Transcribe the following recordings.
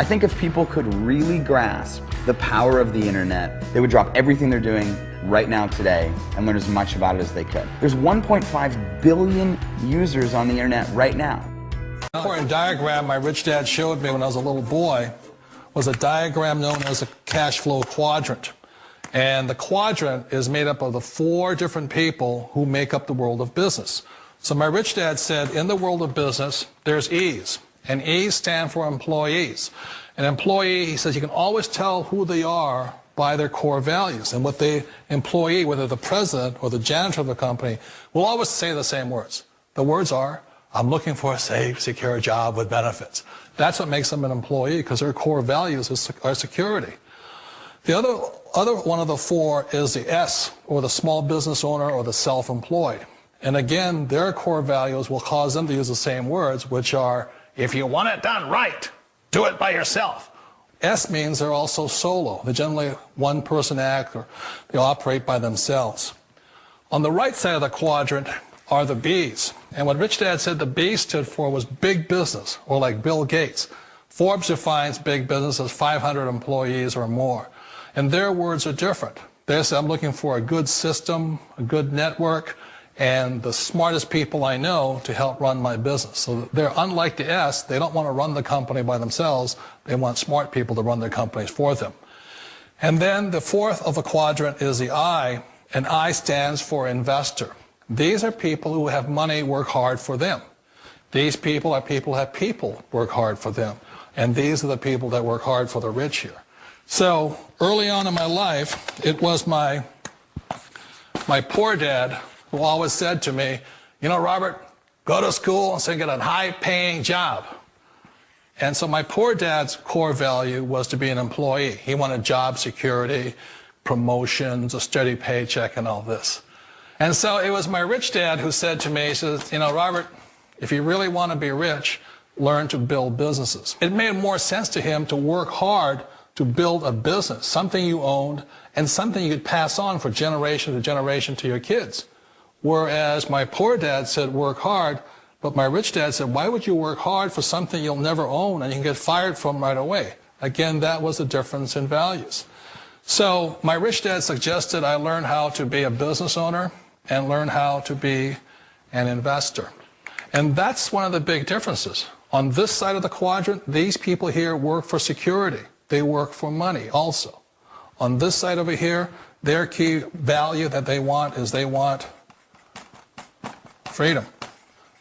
I think if people could really grasp the power of the internet, they would drop everything they're doing right now today and learn as much about it as they could. There's 1.5 billion users on the internet right now. The important diagram my rich dad showed me when I was a little boy was a diagram known as a cash flow quadrant. And the quadrant is made up of the 4 different people who make up the world of business. So my rich dad said, in the world of business, there's E's. And E's stand for employees. An employee, he says, you can always tell who they are by their core values. And what the employee, whether the president or the janitor of the company, will always say the same words. The words are, I'm looking for a safe, secure job with benefits. That's what makes them an employee, because their core values are security. The other one of the 4 is the S, or the small business owner or the self-employed. And again, their core values will cause them to use the same words, which are, if you want it done right, do it by yourself. S means they're also solo. They're generally one-person act, or they operate by themselves. On the right side of the quadrant are the B's. And what Rich Dad said the B stood for was big business, or like Bill Gates. Forbes defines big business as 500 employees or more. And their words are different. They say, I'm looking for a good system, a good network, and the smartest people I know to help run my business. So they're unlike the S. They don't want to run the company by themselves. They want smart people to run their companies for them. And then the 4th of the quadrant is the I, and I stands for investor. These are people who have money work hard for them. These people are people who have people work hard for them. And these are the people that work hard for the rich here. So early on in my life, it was my poor dad who always said to me, you know, Robert, go to school and so get a high-paying job. And so my poor dad's core value was to be an employee. He wanted job security, promotions, a steady paycheck, and all this. And so it was my rich dad who said to me, he says, you know, Robert, if you really want to be rich, learn to build businesses. It made more sense to him to work hard to build a business, something you owned, and something you could pass on for generation to generation to your kids. Whereas my poor dad said work hard, but my rich dad said, why would you work hard for something you'll never own and you can get fired from right away? Again, that was the difference in values. So my rich dad suggested I learn how to be a business owner and learn how to be an investor. And that's one of the big differences. On this side of the quadrant, these people here work for security. They work for money also. On this side over here, their key value that they want is they want freedom.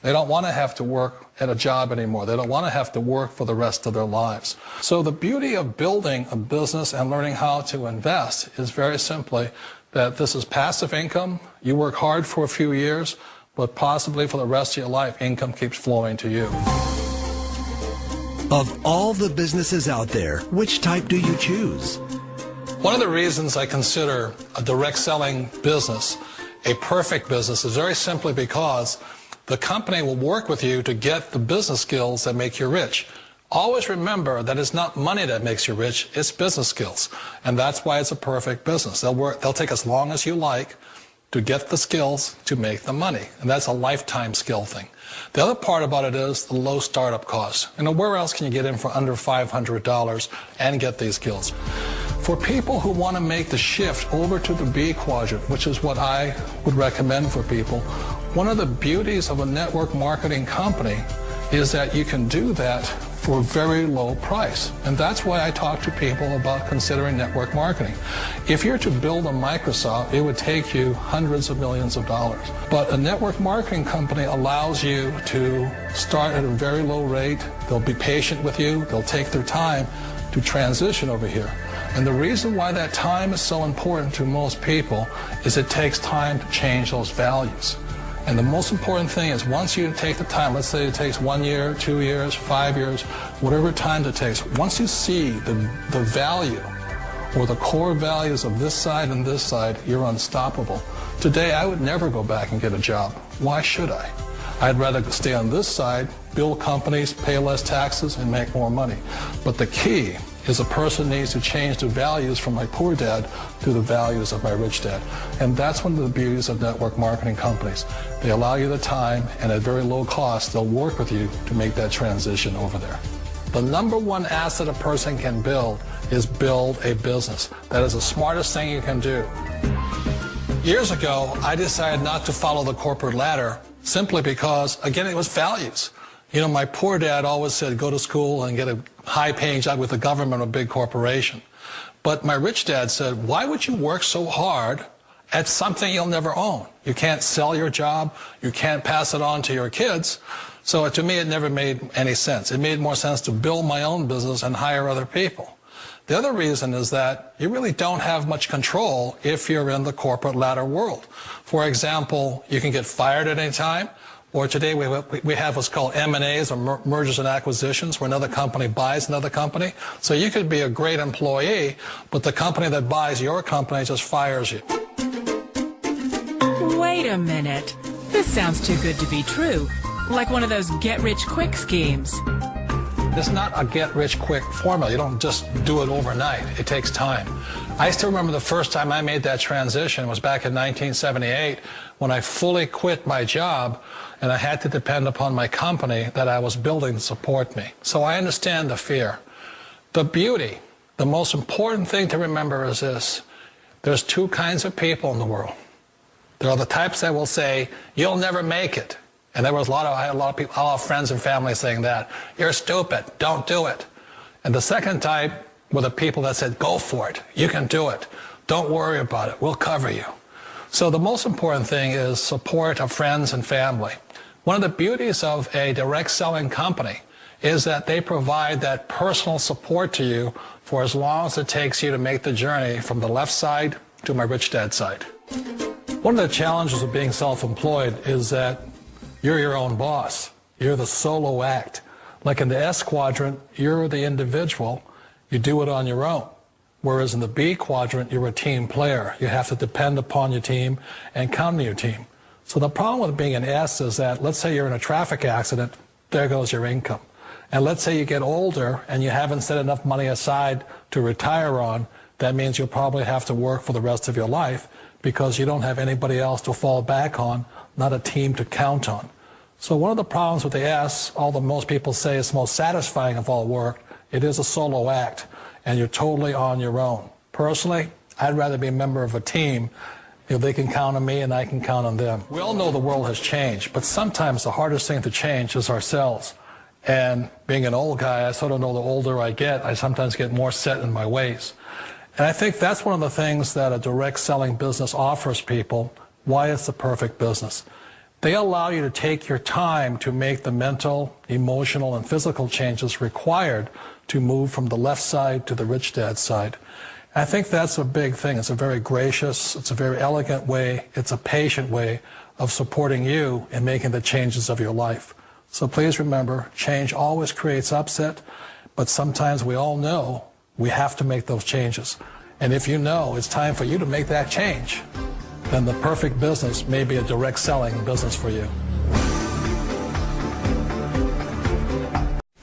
They don't want to have to work at a job anymore. They don't want to have to work for the rest of their lives. So the beauty of building a business and learning how to invest is very simply that this is passive income. You work hard for a few years, but possibly for the rest of your life, income keeps flowing to you. Of all the businesses out there, which type do you choose? One of the reasons I consider a direct selling business a perfect business is very simply because the company will work with you to get the business skills that make you rich. Always remember that it's not money that makes you rich, it's business skills. And that's why it's a perfect business. They'll take as long as you like to get the skills to make the money. And that's a lifetime skill thing. The other part about it is the low startup cost. You know, where else can you get in for under $500 and get these skills? For people who want to make the shift over to the B quadrant, which is what I would recommend for people, one of the beauties of a network marketing company is that you can do that for a very low price. And that's why I talk to people about considering network marketing. If you're to build a Microsoft, it would take you hundreds of millions of dollars. But a network marketing company allows you to start at a very low rate. They'll be patient with you. They'll take their time to transition over here. And the reason why that time is so important to most people is it takes time to change those values. And the most important thing is once you take the time, let's say it takes 1 year, 2 years, 5 years, whatever time it takes, once you see the value or the core values of this side and this side, you're unstoppable. Today, I would never go back and get a job. Why should I? I'd rather stay on this side, build companies, pay less taxes, and make more money. But the key is a person needs to change the values from my poor dad to the values of my rich dad. And that's one of the beauties of network marketing companies. They allow you the time, and at very low cost, they'll work with you to make that transition over there. The number one asset a person can build is build a business. That is the smartest thing you can do. Years ago, I decided not to follow the corporate ladder simply because, again, it was values. You know, my poor dad always said, go to school and get a high-paying job with the government or a big corporation. But my rich dad said, why would you work so hard at something you'll never own? You can't sell your job. You can't pass it on to your kids. So to me, it never made any sense. It made more sense to build my own business and hire other people. The other reason is that you really don't have much control if you're in the corporate ladder world. For example, you can get fired at any time. Or today we have what's called M&As, or mergers and acquisitions, where another company buys another company. So you could be a great employee, but the company that buys your company just fires you. Wait a minute. This sounds too good to be true. Like one of those get-rich-quick schemes. It's not a get-rich-quick formula. You don't just do it overnight. It takes time. I still remember the first time I made that transition was back in 1978 when I fully quit my job and I had to depend upon my company that I was building to support me. So I understand the fear. The beauty, the most important thing to remember is this. There's two kinds of people in the world. There are the types that will say, you'll never make it. And there was I had a lot of people, a lot of friends and family saying that. You're stupid. Don't do it. And the second type were the people that said, go for it. You can do it. Don't worry about it. We'll cover you. So the most important thing is support of friends and family. One of the beauties of a direct selling company is that they provide that personal support to you for as long as it takes you to make the journey from the left side to my rich dad side. One of the challenges of being self-employed is that you're your own boss. You're the solo act. Like in the S quadrant, you're the individual. You do it on your own. Whereas in the B quadrant, you're a team player. You have to depend upon your team and count on your team. So the problem with being an S is that, let's say you're in a traffic accident, there goes your income. And let's say you get older and you haven't set enough money aside to retire on, that means you'll probably have to work for the rest of your life because you don't have anybody else to fall back on, not a team to count on. So one of the problems with the S, although most people say it's the most satisfying of all work, it is a solo act, and you're totally on your own. Personally, I'd rather be a member of a team. If they can count on me and I can count on them. We all know the world has changed, but sometimes the hardest thing to change is ourselves. And being an old guy, I sort of know the older I get, I sometimes get more set in my ways. And I think that's one of the things that a direct selling business offers people, why it's the perfect business. They allow you to take your time to make the mental, emotional, and physical changes required to move from the left side to the rich dad side. I think that's a big thing. It's a very gracious, it's a very elegant way, it's a patient way of supporting you in making the changes of your life. So please remember, change always creates upset, but sometimes we all know we have to make those changes. And if you know it's time for you to make that change, then the perfect business may be a direct selling business for you.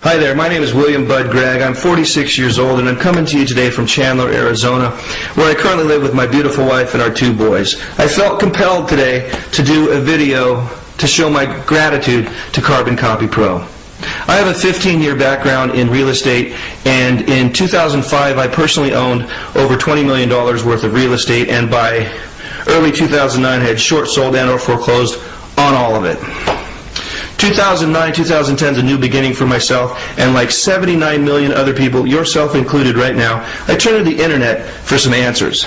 Hi there, my name is William Bud Gregg. I'm 46 years old and I'm coming to you today from Chandler, Arizona, where I currently live with my beautiful wife and our 2 boys. I felt compelled today to do a video to show my gratitude to Carbon Copy Pro. I have a 15-year background in real estate, and in 2005 I personally owned over $20 million worth of real estate, and by early 2009 I had short sold and or foreclosed on all of it. 2009, 2010 is a new beginning for myself, and like 79 million other people, yourself included right now, I turned to the internet for some answers.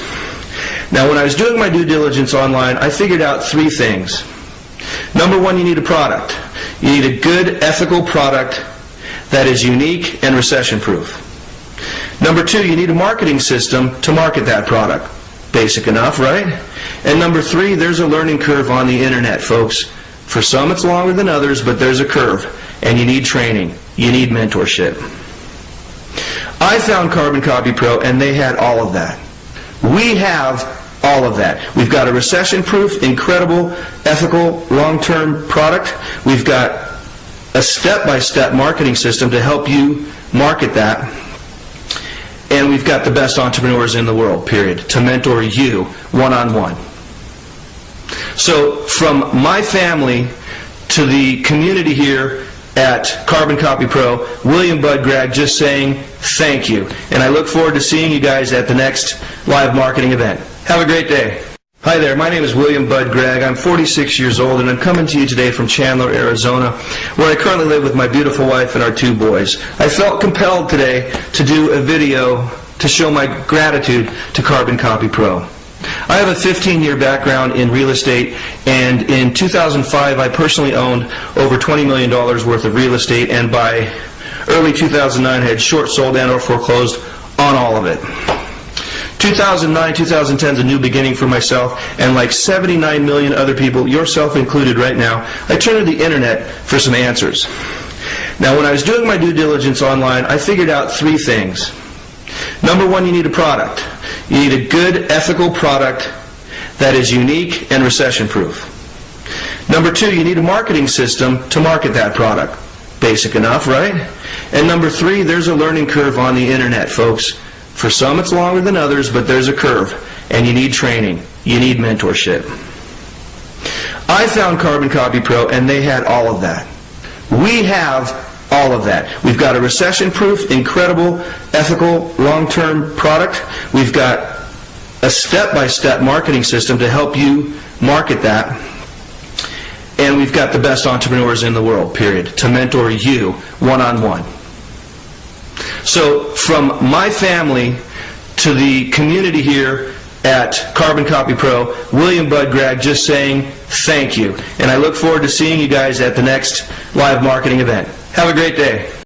Now, when I was doing my due diligence online, I figured out 3 things. Number 1, you need a product. You need a good, ethical product that is unique and recession-proof. Number 2, you need a marketing system to market that product. Basic enough, right? And number 3, there's a learning curve on the internet, folks. For some it's longer than others, but there's a curve, and you need training. You need mentorship. I found Carbon Copy Pro, and they had all of that. We have all of that. We've got a recession-proof, incredible, ethical, long-term product. We've got a step-by-step marketing system to help you market that. And we've got the best entrepreneurs in the world, period, to mentor you one-on-one. So from my family to the community here at Carbon Copy Pro, William Bud Gregg, just saying thank you. And I look forward to seeing you guys at the next live marketing event. Have a great day. Hi there, my name is William Bud Gregg. I'm 46 years old and I'm coming to you today from Chandler, Arizona, where I currently live with my beautiful wife and our 2 boys. I felt compelled today to do a video to show my gratitude to Carbon Copy Pro. I have a 15-year background in real estate, and in 2005 I personally owned over $20 million worth of real estate, and by early 2009 I had short sold and or foreclosed on all of it. 2009, 2010 is a new beginning for myself, and like 79 million other people, yourself included right now, I turned to the internet for some answers. Now when I was doing my due diligence online, I figured out 3 things. Number 1, you need a product. You need a good, ethical product that is unique and recession-proof. Number 2, you need a marketing system to market that product. Basic enough, right? And number 3, there's a learning curve on the internet, folks. For some it's longer than others, but there's a curve, and you need training. You need mentorship. I found Carbon Copy Pro, and they had all of that. We have all of that. We've got a recession-proof, incredible, ethical, long-term product. We've got a step-by-step marketing system to help you market that. And we've got the best entrepreneurs in the world, period, to mentor you one-on-one. So from my family to the community here at Carbon Copy Pro, William Bud Gregg, just saying thank you. And I look forward to seeing you guys at the next live marketing event. Have a great day.